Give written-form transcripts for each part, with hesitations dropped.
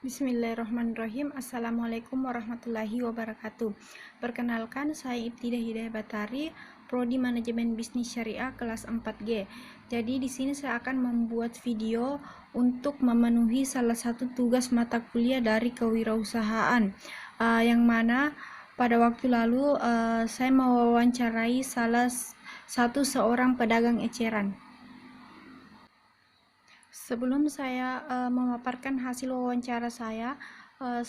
Bismillahirrahmanirrahim. Assalamualaikum warahmatullahi wabarakatuh. Perkenalkan, saya Ibtidah Hidayah Batari, Prodi Manajemen Bisnis Syariah kelas 4G. Jadi di sini saya akan membuat video untuk memenuhi salah satu tugas mata kuliah dari kewirausahaan, yang mana pada waktu lalu saya mewawancarai salah satu seorang pedagang eceran. Sebelum saya memaparkan hasil wawancara saya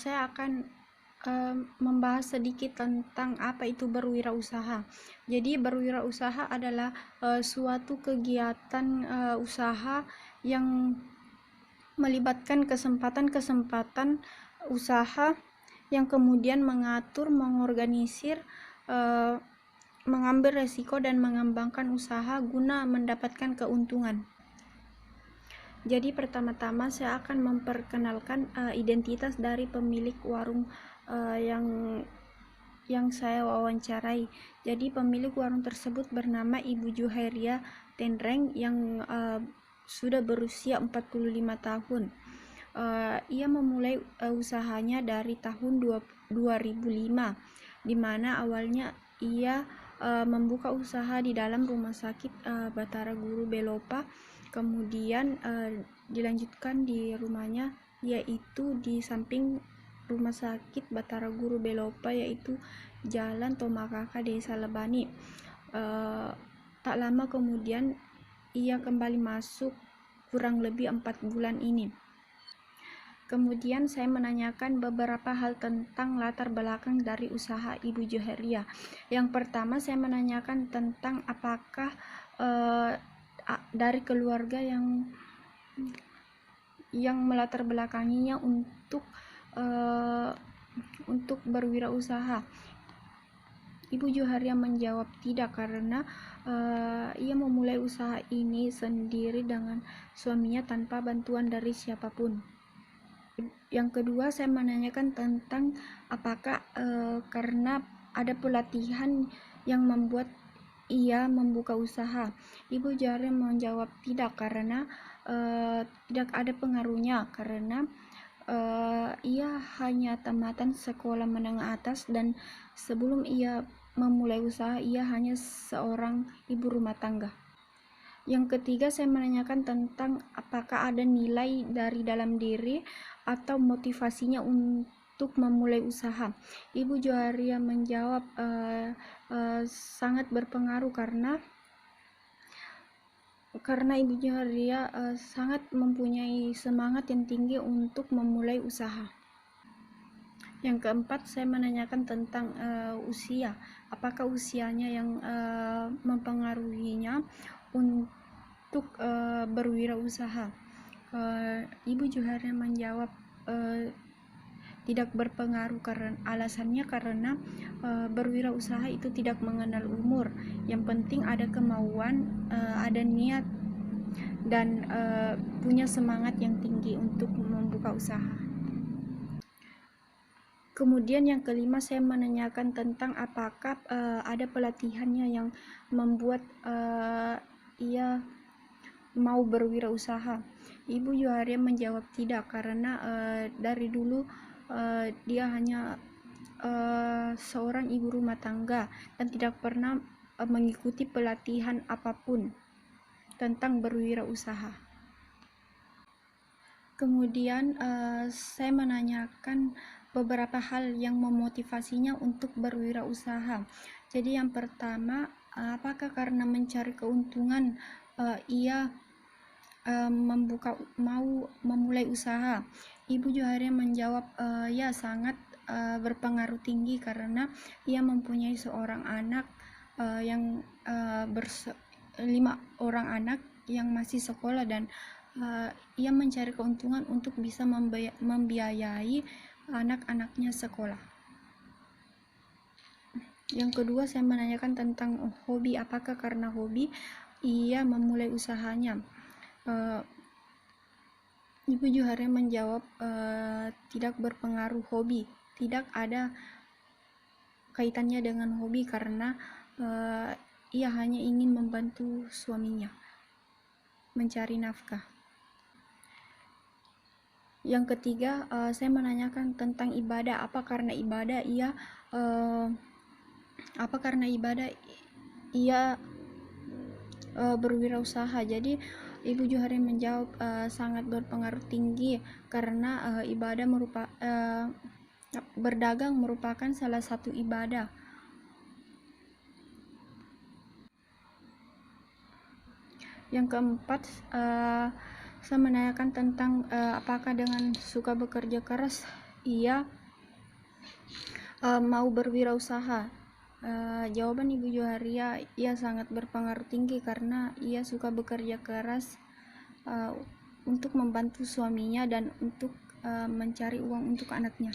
akan membahas sedikit tentang apa itu berwirausaha. Jadi berwirausaha adalah suatu kegiatan usaha yang melibatkan kesempatan-kesempatan usaha yang kemudian mengatur, mengorganisir, mengambil resiko dan mengembangkan usaha guna mendapatkan keuntungan. Jadi pertama-tama saya akan memperkenalkan identitas dari pemilik warung yang saya wawancarai. Jadi pemilik warung tersebut bernama Ibu Juhairia Tenreng yang sudah berusia 45 tahun. Ia memulai usahanya dari tahun 2005, di mana awalnya ia membuka usaha di dalam rumah sakit Batara Guru Belopa. Kemudian dilanjutkan di rumahnya, yaitu di samping rumah sakit Batara Guru Belopa, yaitu Jalan Tomakaka, Desa Lebani. Tak lama kemudian ia kembali masuk kurang lebih 4 bulan ini. Kemudian saya menanyakan beberapa hal tentang latar belakang dari usaha Ibu Juhairia. Yang pertama, saya menanyakan tentang apakah dari keluarga yang melatar belakanginya untuk berwirausaha. Ibu Juhairia menjawab tidak, karena ia memulai usaha ini sendiri dengan suaminya tanpa bantuan dari siapapun. Yang kedua, saya menanyakan tentang apakah karena ada pelatihan yang membuat ia membuka usaha. Ibu Juhairia menjawab tidak, karena tidak ada pengaruhnya, karena ia hanya tamatan sekolah menengah atas dan sebelum ia memulai usaha ia hanya seorang ibu rumah tangga. Yang ketiga, saya menanyakan tentang apakah ada nilai dari dalam diri atau motivasinya untuk memulai usaha. Ibu Juhairia menjawab sangat berpengaruh, karena Ibu Juhairia sangat mempunyai semangat yang tinggi untuk memulai usaha. Yang keempat, saya menanyakan tentang usia. Apakah usianya yang mempengaruhinya untuk berwirausaha? Ibu Juhairia menjawab tidak berpengaruh, karena alasannya karena berwirausaha itu tidak mengenal umur. Yang penting ada kemauan, ada niat, dan punya semangat yang tinggi untuk membuka usaha. Kemudian yang kelima, saya menanyakan tentang apakah ada pelatihannya yang membuat ia mau berwirausaha. Ibu Juhairia menjawab tidak, karena dari dulu dia hanya seorang ibu rumah tangga dan tidak pernah mengikuti pelatihan apapun tentang berwirausaha. Kemudian saya menanyakan beberapa hal yang memotivasinya untuk berwirausaha. Jadi yang pertama, apakah karena mencari keuntungan ia mau memulai usaha? Ibu Juhairia menjawab ya, sangat berpengaruh tinggi, karena ia mempunyai seorang anak yang 5 orang anak yang masih sekolah, dan ia mencari keuntungan untuk bisa membiayai anak-anaknya sekolah. Yang kedua, saya menanyakan tentang hobi. Apakah karena hobi ia memulai usahanya? Ibu Juhairia menjawab tidak berpengaruh hobi, tidak ada kaitannya dengan hobi, karena ia hanya ingin membantu suaminya mencari nafkah. Yang ketiga, saya menanyakan tentang ibadah. Apa karena ibadah ia berwirausaha? Jadi Ibu Johari menjawab, sangat berpengaruh tinggi karena berdagang merupakan salah satu ibadah. Yang keempat, saya menanyakan tentang apakah dengan suka bekerja keras ia mau berwirausaha. Jawaban Ibu Joharia, ia sangat berpengaruh tinggi karena ia suka bekerja keras untuk membantu suaminya dan untuk mencari uang untuk anaknya.